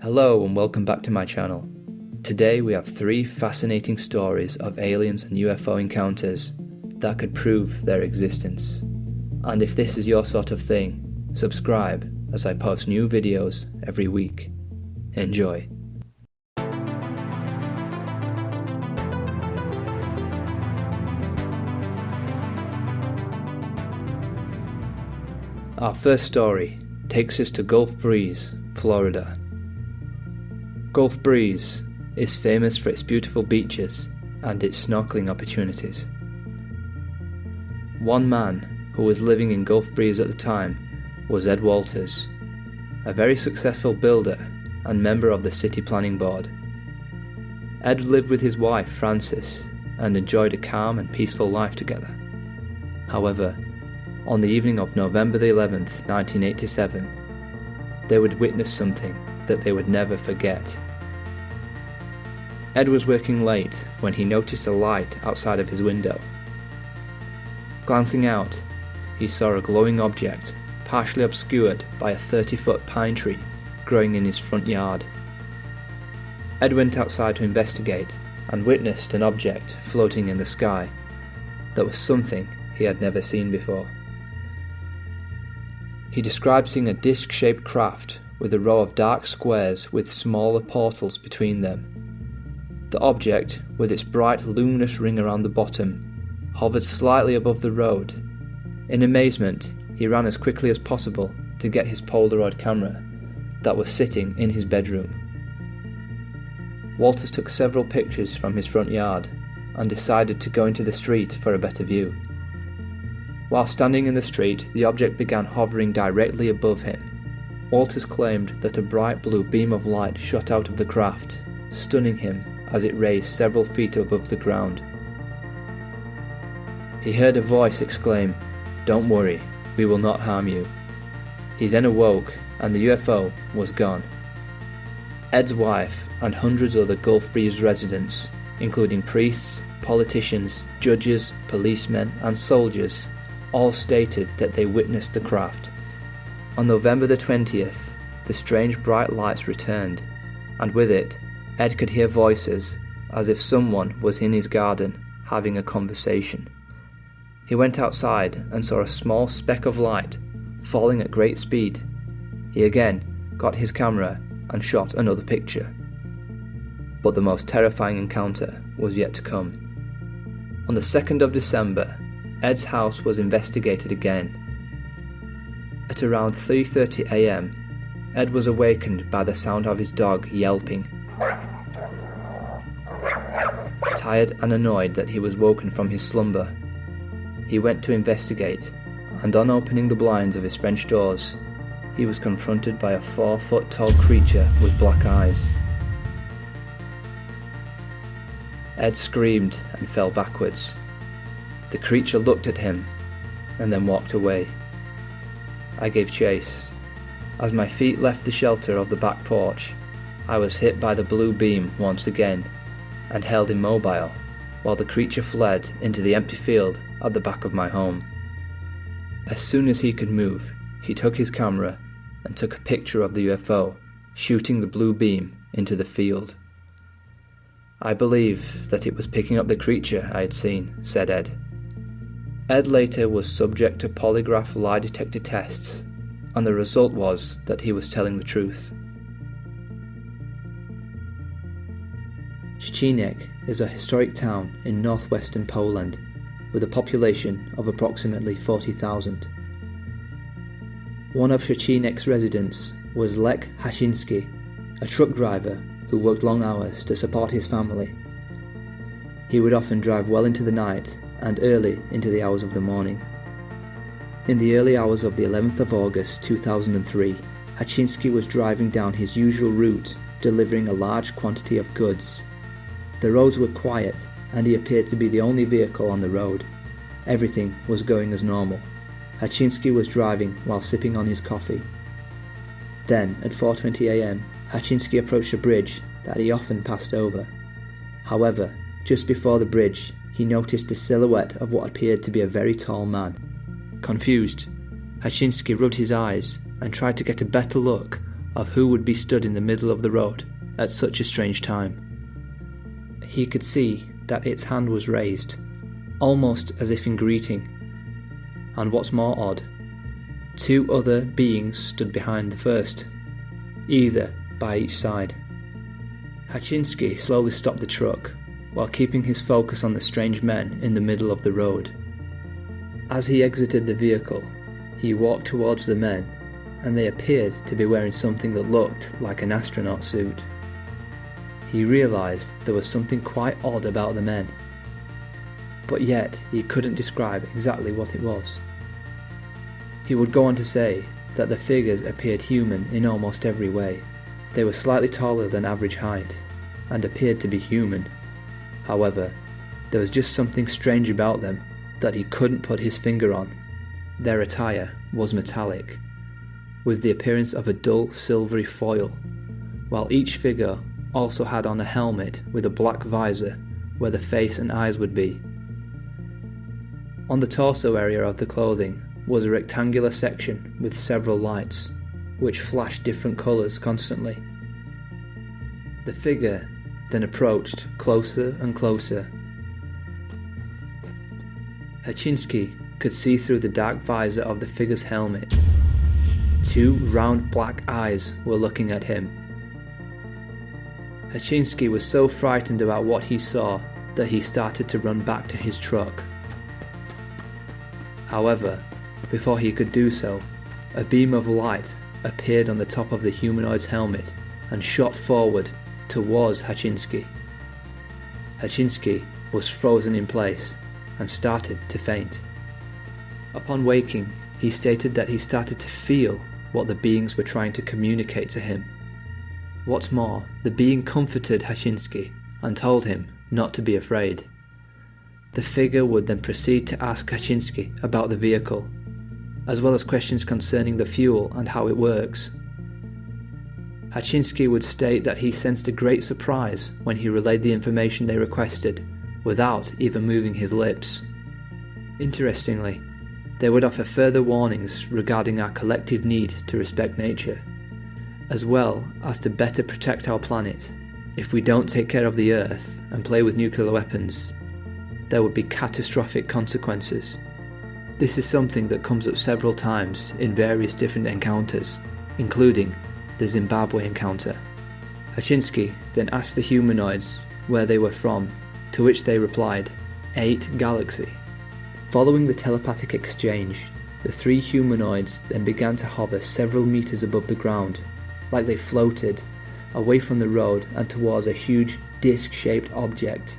Hello and welcome back to my channel. Today we have 3 fascinating stories of aliens and UFO encounters that could prove their existence. And if this is your sort of thing, subscribe as I post new videos every week. Enjoy. Our first story takes us to Gulf Breeze, Florida. Gulf Breeze is famous for its beautiful beaches and its snorkeling opportunities. One man who was living in Gulf Breeze at the time was Ed Walters, a very successful builder and member of the city planning board. Ed lived with his wife Frances and enjoyed a calm and peaceful life together. However, on the evening of November the 11th, 1987, they would witness something that they would never forget. Ed was working late when he noticed a light outside of his window. Glancing out, he saw a glowing object partially obscured by a 30-foot pine tree growing in his front yard. Ed went outside to investigate and witnessed an object floating in the sky that was something he had never seen before. He described seeing a disc-shaped craft with a row of dark squares with smaller portals between them. The object, with its bright luminous ring around the bottom, hovered slightly above the road. In amazement, he ran as quickly as possible to get his Polaroid camera that was sitting in his bedroom. Walters took several pictures from his front yard and decided to go into the street for a better view. While standing in the street, the object began hovering directly above him. Walters claimed that a bright blue beam of light shot out of the craft, stunning him as it raised several feet above the ground. He heard a voice exclaim, "Don't worry, we will not harm you." He then awoke and the UFO was gone. Ed's wife and hundreds of other Gulf Breeze residents, including priests, politicians, judges, policemen and soldiers, all stated that they witnessed the craft. On November the 20th, the strange bright lights returned, and with it, Ed could hear voices as if someone was in his garden having a conversation. He went outside and saw a small speck of light falling at great speed. He again got his camera and shot another picture. But the most terrifying encounter was yet to come. On the 2nd of December, Ed's house was investigated again. At around 3:30 a.m, Ed was awakened by the sound of his dog yelping. Tired and annoyed that he was woken from his slumber, he went to investigate, and on opening the blinds of his French doors, he was confronted by a 4-foot-tall creature with black eyes. Ed screamed and fell backwards. The creature looked at him and then walked away. I gave chase. As my feet left the shelter of the back porch, I was hit by the blue beam once again and held immobile while the creature fled into the empty field at the back of my home. As soon as he could move, he took his camera and took a picture of the UFO, shooting the blue beam into the field. "I believe that it was picking up the creature I had seen," said Ed. Ed later was subject to polygraph lie detector tests, and the result was that he was telling the truth. Chichinek is a historic town in northwestern Poland with a population of approximately 40,000. One of Chichinek's residents was Lech Haczynski, a truck driver who worked long hours to support his family. He would often drive well into the night and early into the hours of the morning. In the early hours of the 11th of August 2003, Haczynski was driving down his usual route, delivering a large quantity of goods. The roads were quiet, and he appeared to be the only vehicle on the road. Everything was going as normal. Haczynski was driving while sipping on his coffee. Then, at 4:20 a.m, Haczynski approached a bridge that he often passed over. However, just before the bridge, he noticed the silhouette of what appeared to be a very tall man. Confused, Haczynski rubbed his eyes and tried to get a better look of who would be stood in the middle of the road at such a strange time. He could see that its hand was raised, almost as if in greeting, and what's more odd, two other beings stood behind the first, either by each side. Chichinek slowly stopped the truck, while keeping his focus on the strange men in the middle of the road. As he exited the vehicle, he walked towards the men, and they appeared to be wearing something that looked like an astronaut suit. He realised there was something quite odd about the men, but yet he couldn't describe exactly what it was. He would go on to say that the figures appeared human in almost every way. They were slightly taller than average height, and appeared to be human. However, there was just something strange about them that he couldn't put his finger on. Their attire was metallic, with the appearance of a dull silvery foil, while each figure also had on a helmet with a black visor where the face and eyes would be. On the torso area of the clothing was a rectangular section with several lights, which flashed different colours constantly. The figure then approached closer and closer. Chichinek could see through the dark visor of the figure's helmet. Two round black eyes were looking at him. Chichinek was so frightened about what he saw that he started to run back to his truck. However, before he could do so, a beam of light appeared on the top of the humanoid's helmet and shot forward towards Chichinek. Chichinek was frozen in place and started to faint. Upon waking, he stated that he started to feel what the beings were trying to communicate to him. What's more, the being comforted Chichinek and told him not to be afraid. The figure would then proceed to ask Chichinek about the vehicle, as well as questions concerning the fuel and how it works. Chichinek would state that he sensed a great surprise when he relayed the information they requested, without even moving his lips. Interestingly, they would offer further warnings regarding our collective need to respect nature, as well as to better protect our planet. If we don't take care of the Earth and play with nuclear weapons, there would be catastrophic consequences. This is something that comes up several times in various different encounters, including the Zimbabwe encounter. Chichinek then asked the humanoids where they were from, to which they replied, 8 Galaxy. Following the telepathic exchange, the 3 humanoids then began to hover several meters above the ground, like they floated, away from the road and towards a huge disc-shaped object.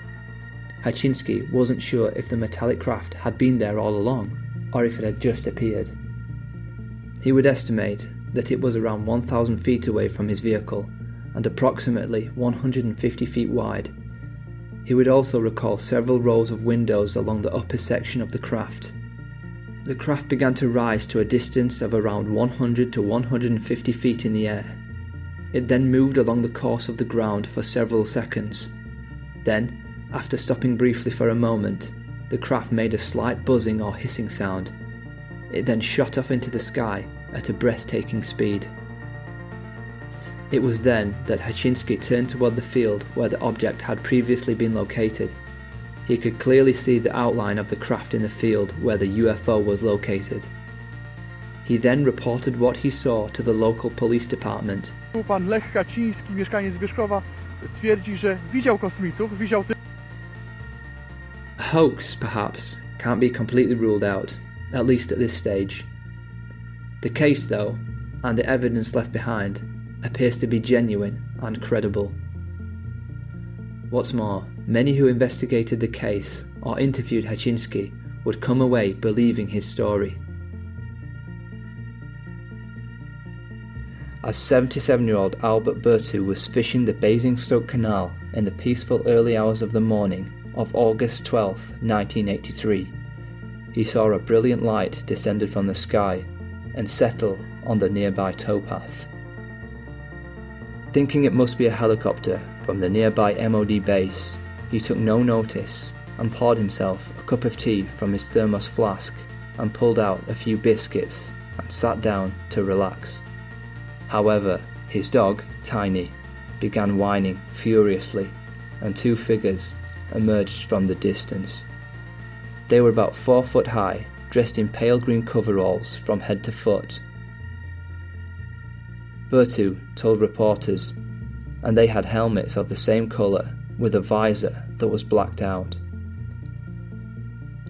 Chichinek wasn't sure if the metallic craft had been there all along, or if it had just appeared. He would estimate that it was around 1,000 feet away from his vehicle, and approximately 150 feet wide. He would also recall several rows of windows along the upper section of the craft. The craft began to rise to a distance of around 100 to 150 feet in the air. It then moved along the course of the ground for several seconds. Then, after stopping briefly for a moment, the craft made a slight buzzing or hissing sound. It then shot off into the sky at a breathtaking speed. It was then that Chichinek turned toward the field where the object had previously been located. He could clearly see the outline of the craft in the field where the UFO was located. He then reported what he saw to the local police department. Pan Lech Kaczyński, mieszkaniec Wierzchowa, twierdzi, że widział kosmitów, widział A hoax, perhaps, can't be completely ruled out, at least at this stage. The case, though, and the evidence left behind, appears to be genuine and credible. What's more, many who investigated the case or interviewed Chichinek would come away believing his story. As 77-year-old Albert Bertu was fishing the Basingstoke Canal in the peaceful early hours of the morning of August 12, 1983, he saw a brilliant light descended from the sky and settle on the nearby towpath. Thinking it must be a helicopter from the nearby MOD base, he took no notice and poured himself a cup of tea from his thermos flask and pulled out a few biscuits and sat down to relax. However, His dog, Tiny, began whining furiously, and two figures emerged from the distance. They were about 4 foot high, dressed in pale green coveralls from head to foot. Bertu told reporters, and they had helmets of the same colour with a visor that was blacked out.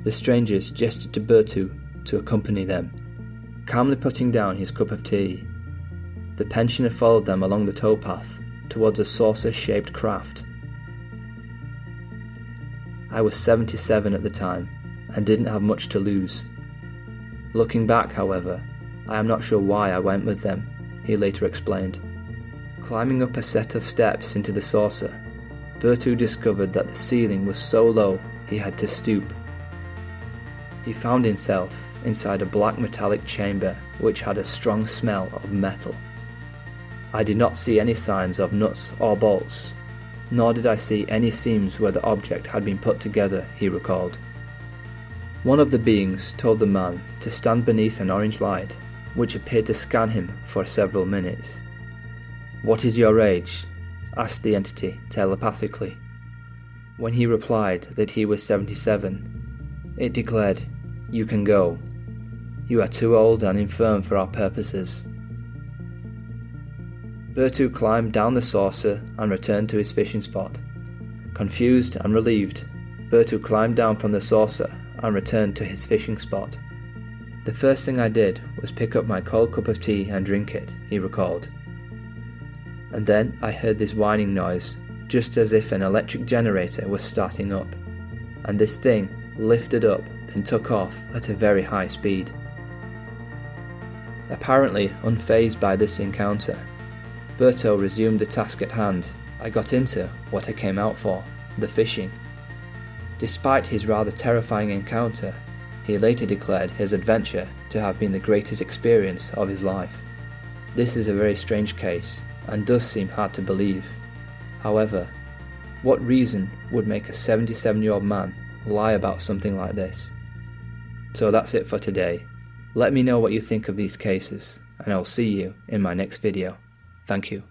The strangers gestured to Bertu to accompany them, calmly putting down his cup of tea. The pensioner followed them along the towpath towards a saucer-shaped craft. I was 77 at the time and didn't have much to lose. Looking back, however, I am not sure why I went with them, he later explained. Climbing up a set of steps into the saucer, Bertu discovered that the ceiling was so low he had to stoop. He found himself inside a black metallic chamber which had a strong smell of metal. I did not see any signs of nuts or bolts, nor did I see any seams where the object had been put together, he recalled. One of the beings told the man to stand beneath an orange light, which appeared to scan him for several minutes. "What is your age?" asked the entity telepathically. When he replied that he was 77, it declared, "You can go. You are too old and infirm for our purposes." Bertu climbed down the saucer and returned to his fishing spot. Confused and relieved, Bertu climbed down from the saucer and returned to his fishing spot. "The first thing I did was pick up my cold cup of tea and drink it," he recalled. "And then I heard this whining noise, just as if an electric generator was starting up, and this thing lifted up, then took off at a very high speed." Apparently unfazed by this encounter, Berto resumed the task at hand. "I got into what I came out for, the fishing." Despite his rather terrifying encounter, he later declared his adventure to have been the greatest experience of his life. This is a very strange case, and does seem hard to believe. However, what reason would make a 77-year-old man lie about something like this? So that's it for today. Let me know what you think of these cases, and I'll see you in my next video. Thank you.